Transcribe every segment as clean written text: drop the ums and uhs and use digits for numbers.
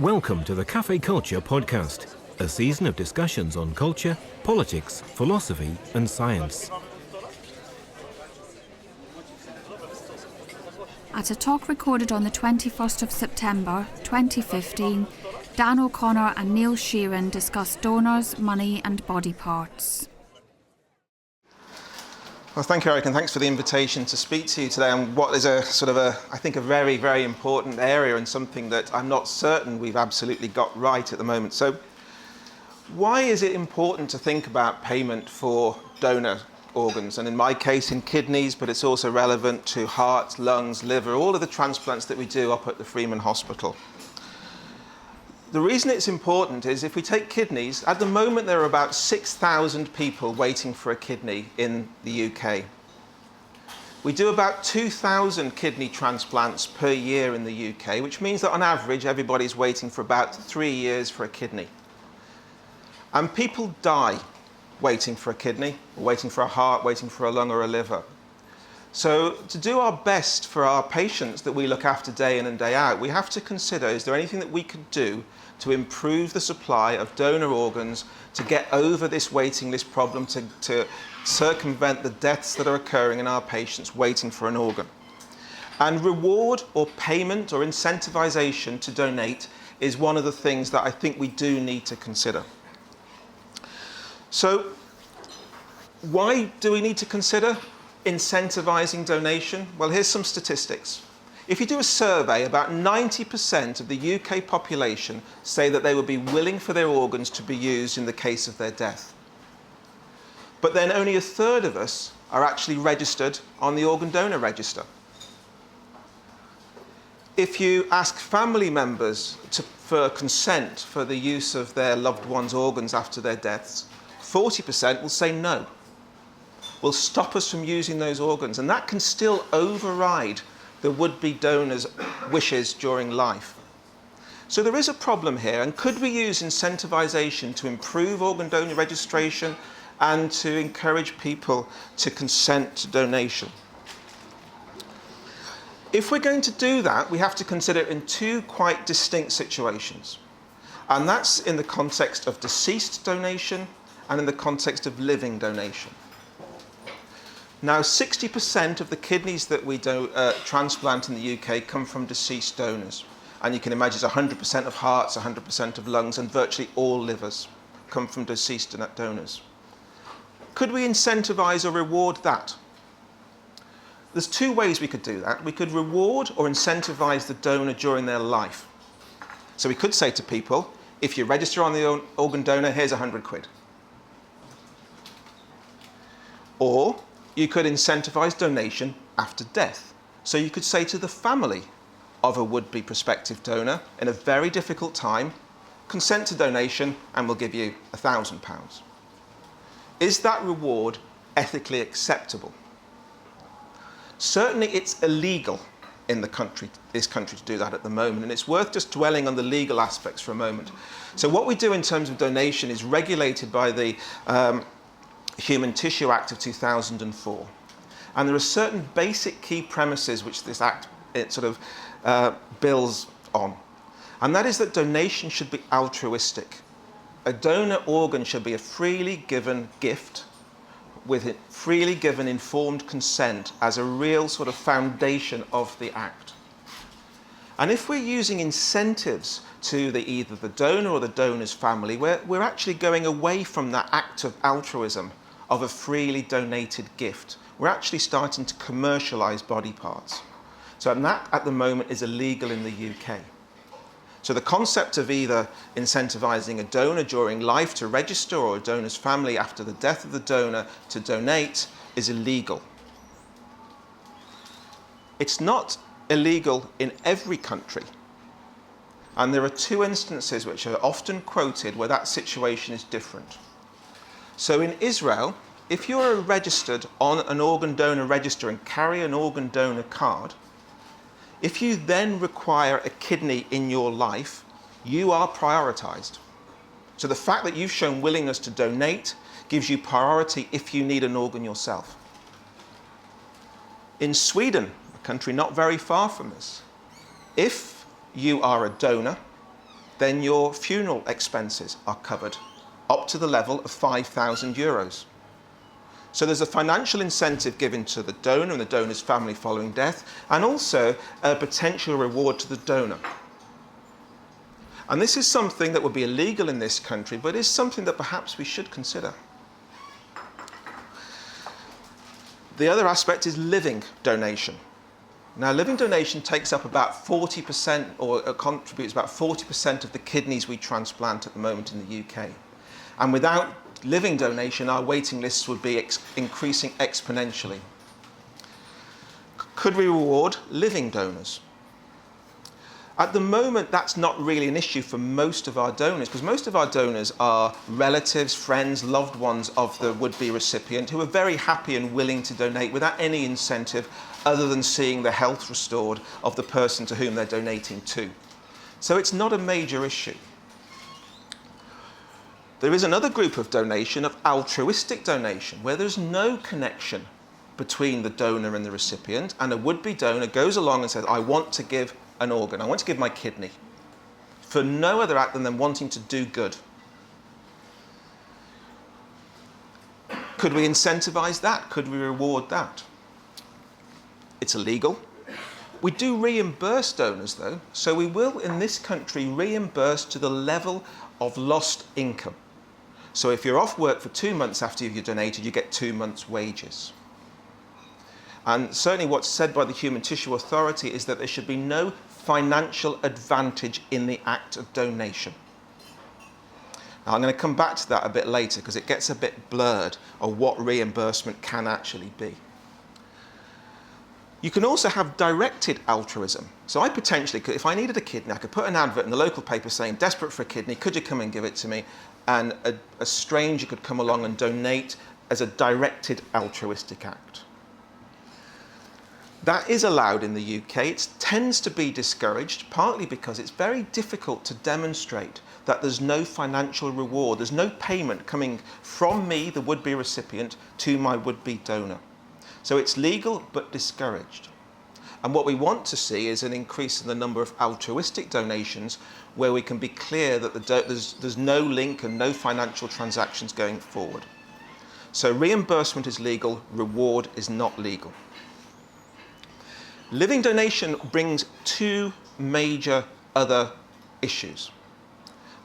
Welcome to the Cafe Culture podcast, a season of discussions on culture, politics, philosophy and science. At a talk recorded on the 21st of September 2015, Dan O'Connor and Neil Sheerin discussed donors, money and body parts. Well, thank you, Eric, and thanks for the invitation to speak to you today on what is I think, a very, very important area and something that I'm not certain we've absolutely got right at the moment. So, why is it important to think about payment for donor organs? And in my case, in kidneys, but it's also relevant to heart, lungs, liver, all of the transplants that we do up at the Freeman Hospital. The reason it's important is if we take kidneys, at the moment there are about 6,000 people waiting for a kidney in the UK. We do about 2,000 kidney transplants per year in the UK, which means that on average everybody's waiting for about 3 years for a kidney. And people die waiting for a kidney, waiting for a heart, waiting for a lung or a liver. So to do our best for our patients that we look after day in and day out, we have to consider, is there anything that we could do to improve the supply of donor organs to get over this waiting list problem, to circumvent the deaths that are occurring in our patients waiting for an organ. And reward or payment or incentivization to donate is one of the things that I think we do need to consider. So why do we need to consider incentivizing donation? Well, here's some statistics. If you do a survey, about 90% of the UK population say that they would be willing for their organs to be used in the case of their death. But then only a third of us are actually registered on the organ donor register. If you ask family members for consent for the use of their loved one's organs after their deaths, 40% will say no. Will stop us from using those organs, and that can still override the would-be donors' wishes during life. So there is a problem here, and could we use incentivization to improve organ donor registration and to encourage people to consent to donation? If we're going to do that, we have to consider it in two quite distinct situations, and that's in the context of deceased donation and in the context of living donation. Now, 60% of the kidneys that we transplant in the UK come from deceased donors. And you can imagine it's 100% of hearts, 100% of lungs, and virtually all livers come from deceased donors. Could we incentivize or reward that? There's two ways we could do that. We could reward or incentivize the donor during their life. So we could say to people, if you register on the organ donor, here's 100 quid. Or you could incentivize donation after death. So you could say to the family of a would-be prospective donor in a very difficult time, consent to donation and we'll give you £1,000. Is that reward ethically acceptable? Certainly it's illegal in this country to do that at the moment, and it's worth just dwelling on the legal aspects for a moment. So what we do in terms of donation is regulated by the Human Tissue Act of 2004. And there are certain basic key premises which this Act builds on. And that is that donation should be altruistic. A donor organ should be a freely given gift with freely given informed consent as a real sort of foundation of the Act. And if we're using incentives to either the donor or the donor's family, we're actually going away from that act of altruism of a freely donated gift. We're actually starting to commercialize body parts. So that at the moment is illegal in the UK. So the concept of either incentivizing a donor during life to register or a donor's family after the death of the donor to donate is illegal. It's not illegal in every country. And there are two instances which are often quoted where that situation is different. So in Israel, if you're registered on an organ donor register and carry an organ donor card, if you then require a kidney in your life, you are prioritized. So the fact that you've shown willingness to donate gives you priority if you need an organ yourself. In Sweden, a country not very far from us, if you are a donor then your funeral expenses are covered up to the level of €5,000. So there's a financial incentive given to the donor and the donor's family following death, and also a potential reward to the donor. And this is something that would be illegal in this country, but is something that perhaps we should consider. The other aspect is living donation. Now, living donation takes up about 40%, or contributes about 40% of the kidneys we transplant at the moment in the UK. And without living donation, our waiting lists would be increasing exponentially. Could we reward living donors? At the moment, that's not really an issue for most of our donors, because most of our donors are relatives, friends, loved ones of the would-be recipient who are very happy and willing to donate without any incentive other than seeing the health restored of the person to whom they're donating to. So it's not a major issue. There is another group of donation, of altruistic donation, where there's no connection between the donor and the recipient, and a would-be donor goes along and says, I want to give an organ, I want to give my kidney, for no other act than them wanting to do good. Could we incentivize that? Could we reward that? It's illegal. We do reimburse donors though, so we will in this country reimburse to the level of lost income. So if you're off work for 2 months after you've donated, you get 2 months' wages. And certainly what's said by the Human Tissue Authority is that there should be no financial advantage in the act of donation. Now, I'm going to come back to that a bit later because it gets a bit blurred of what reimbursement can actually be. You can also have directed altruism. So I potentially could, if I needed a kidney, I could put an advert in the local paper saying, desperate for a kidney, could you come and give it to me? And a stranger could come along and donate as a directed altruistic act. That is allowed in the UK. It tends to be discouraged, partly because it's very difficult to demonstrate that there's no financial reward, there's no payment coming from me, the would-be recipient, to my would-be donor. So it's legal but discouraged. And what we want to see is an increase in the number of altruistic donations where we can be clear that there's no link and no financial transactions going forward. So reimbursement is legal, reward is not legal. Living donation brings two major other issues.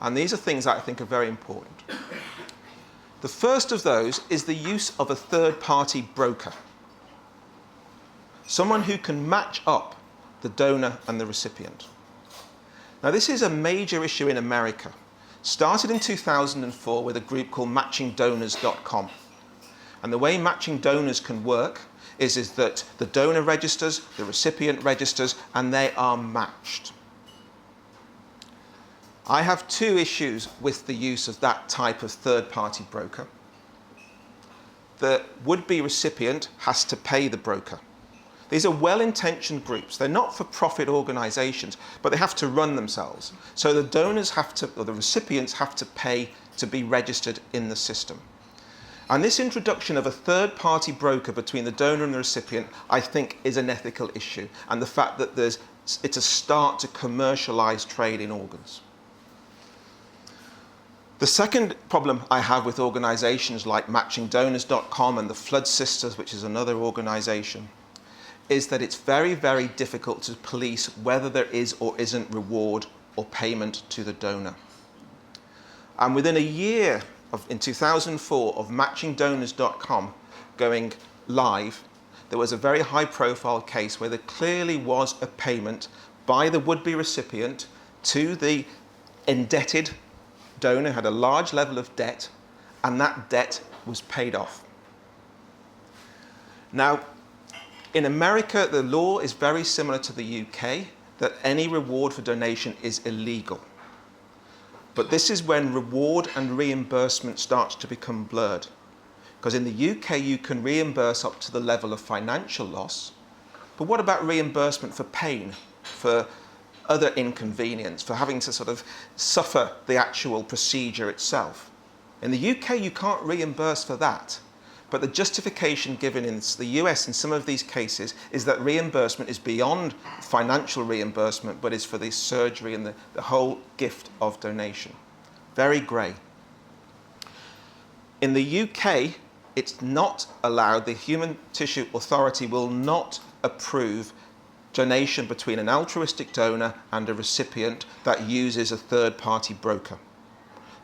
And these are things that I think are very important. The first of those is the use of a third-party broker. Someone who can match up the donor and the recipient. Now, this is a major issue in America. Started in 2004 with a group called MatchingDonors.com. And the way matching donors can work is that the donor registers, the recipient registers, and they are matched. I have two issues with the use of that type of third-party broker. The would-be recipient has to pay the broker. These are well-intentioned groups. They're not for-profit organizations, but they have to run themselves. So the donors have to, or the recipients have to pay to be registered in the system. And this introduction of a third-party broker between the donor and the recipient, I think, is an ethical issue. And the fact that it's a start to commercialize trade in organs. The second problem I have with organizations like MatchingDonors.com and the Flood Sisters, which is another organization, is that it's very, very difficult to police whether there is or isn't reward or payment to the donor. And within a year, in 2004, of MatchingDonors.com going live, there was a very high-profile case where there clearly was a payment by the would-be recipient to the indebted donor who had a large level of debt, and that debt was paid off. Now, in America, the law is very similar to the UK, that any reward for donation is illegal. But this is when reward and reimbursement starts to become blurred. Because in the UK, you can reimburse up to the level of financial loss. But what about reimbursement for pain, for other inconvenience, for having to sort of suffer the actual procedure itself? In the UK, you can't reimburse for that. But the justification given in the US in some of these cases is that reimbursement is beyond financial reimbursement, but is for the surgery and the whole gift of donation. Very grey. In the UK, it's not allowed. The Human Tissue Authority will not approve donation between an altruistic donor and a recipient that uses a third-party broker.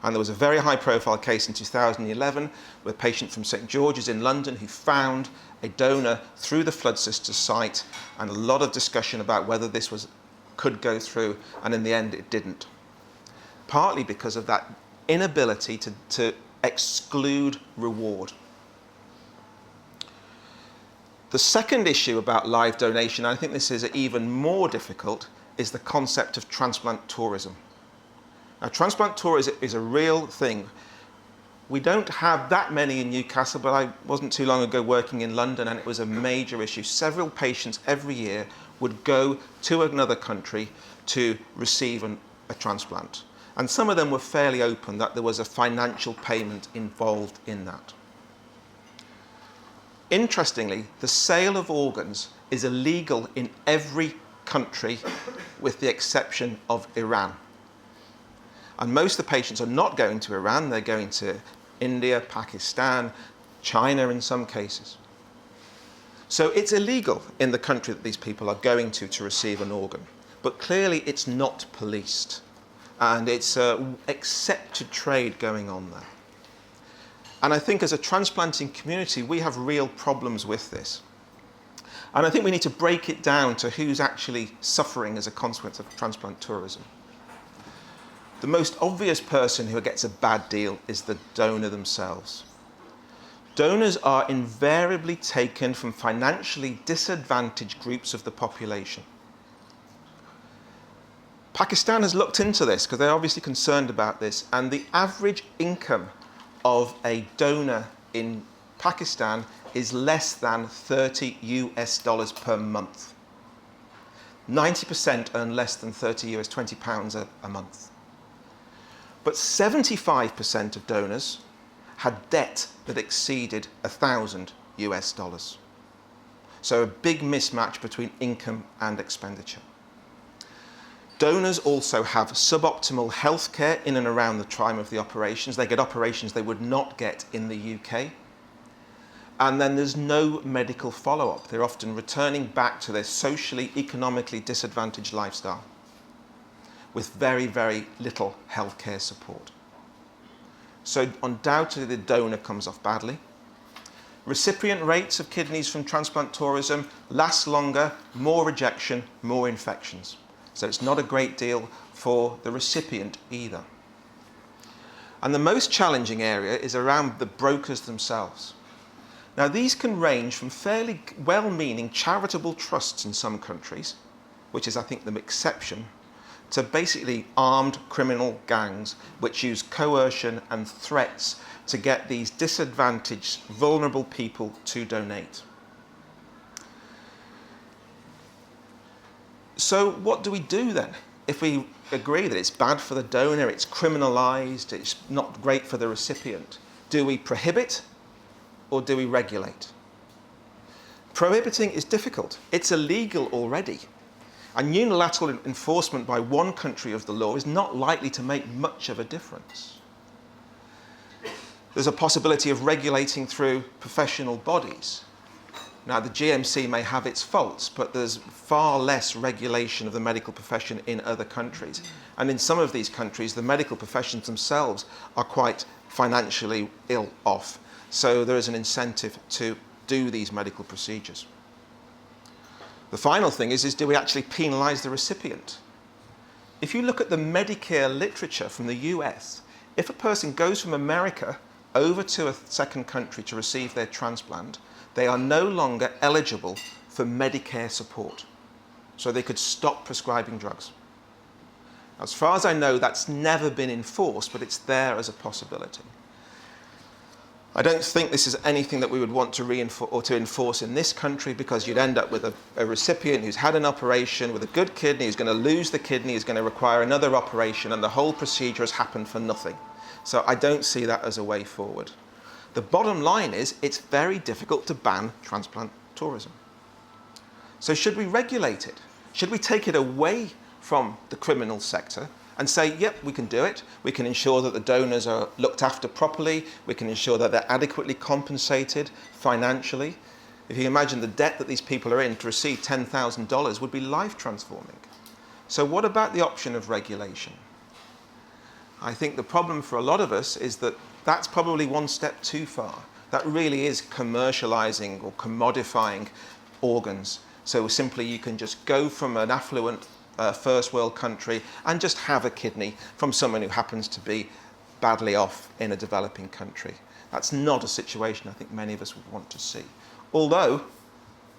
And there was a very high-profile case in 2011 with a patient from St George's in London who found a donor through the Flood Sisters site, and a lot of discussion about whether this could go through, and in the end it didn't. Partly because of that inability to exclude reward. The second issue about live donation, and I think this is even more difficult, is the concept of transplant tourism. Now, transplant tourism is a real thing. We don't have that many in Newcastle, but I wasn't too long ago working in London, and it was a major issue. Several patients every year would go to another country to receive a transplant. And some of them were fairly open that there was a financial payment involved in that. Interestingly, the sale of organs is illegal in every country with the exception of Iran. And most of the patients are not going to Iran, they're going to India, Pakistan, China in some cases. So it's illegal in the country that these people are going to receive an organ. But clearly it's not policed. And it's an accepted trade going on there. And I think as a transplanting community, we have real problems with this. And I think we need to break it down to who's actually suffering as a consequence of transplant tourism. The most obvious person who gets a bad deal is the donor themselves. Donors are invariably taken from financially disadvantaged groups of the population. Pakistan has looked into this because they're obviously concerned about this, and the average income of a donor in Pakistan is less than $30 per month. 90% earn less than £20 a month. But 75% of donors had debt that exceeded $1,000. So a big mismatch between income and expenditure. Donors also have suboptimal healthcare in and around the time of the operations. They get operations they would not get in the UK. And then there's no medical follow-up. They're often returning back to their socially, economically disadvantaged lifestyle with very, very little healthcare support. So undoubtedly the donor comes off badly. Recipient rates of kidneys from transplant tourism last longer, more rejection, more infections. So it's not a great deal for the recipient either. And the most challenging area is around the brokers themselves. Now these can range from fairly well-meaning charitable trusts in some countries, which is I think the exception, to basically armed criminal gangs which use coercion and threats to get these disadvantaged, vulnerable people to donate. So what do we do then? If we agree that it's bad for the donor, it's criminalised, it's not great for the recipient, do we prohibit or do we regulate? Prohibiting is difficult. It's illegal already. And unilateral enforcement by one country of the law is not likely to make much of a difference. There's a possibility of regulating through professional bodies. Now, the GMC may have its faults, but there's far less regulation of the medical profession in other countries. And in some of these countries, the medical professions themselves are quite financially ill off. So there is an incentive to do these medical procedures. The final thing is do we actually penalise the recipient? If you look at the Medicare literature from the US, if a person goes from America over to a second country to receive their transplant, they are no longer eligible for Medicare support. So they could stop prescribing drugs. As far as I know, that's never been enforced, but it's there as a possibility. I don't think this is anything that we would want to reinforce or to enforce in this country, because you'd end up with a recipient who's had an operation with a good kidney, who's going to lose the kidney, is going to require another operation, and the whole procedure has happened for nothing. So I don't see that as a way forward. The bottom line is it's very difficult to ban transplant tourism. So should we regulate it? Should we take it away from the criminal sector and say, yep, we can do it. We can ensure that the donors are looked after properly. We can ensure that they're adequately compensated financially. If you imagine the debt that these people are in, to receive $10,000 would be life transforming. So what about the option of regulation? I think the problem for a lot of us is that that's probably one step too far. That really is commercializing or commodifying organs. So simply you can just go from an affluent first world country and just have a kidney from someone who happens to be badly off in a developing country. That's not a situation I think many of us would want to see. Although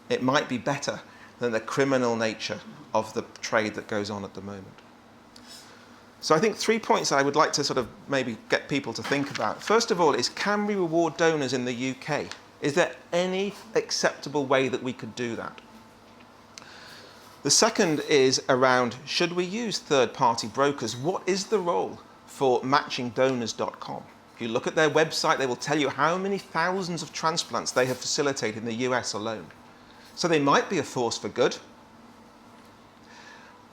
it might be better than the criminal nature of the trade that goes on at the moment. So I think 3 points I would like to sort of maybe get people to think about. First of all is, can we reward donors in the UK? Is there any acceptable way that we could do that? The second is around, should we use third-party brokers? What is the role for matchingdonors.com? If you look at their website, they will tell you how many thousands of transplants they have facilitated in the US alone. So they might be a force for good.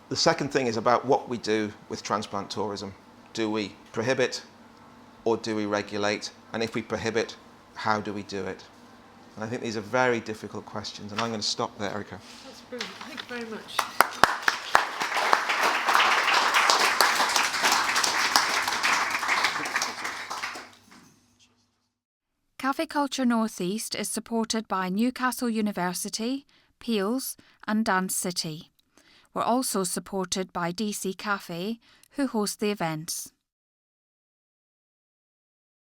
The second thing is about what we do with transplant tourism. Do we prohibit or do we regulate? And if we prohibit, how do we do it? And I think these are very difficult questions, and I'm going to stop there, Erica. That's brilliant. Thank you very much. Cafe Culture North East is supported by Newcastle University, Peels and Dance City. We're also supported by DC Cafe, who host the events.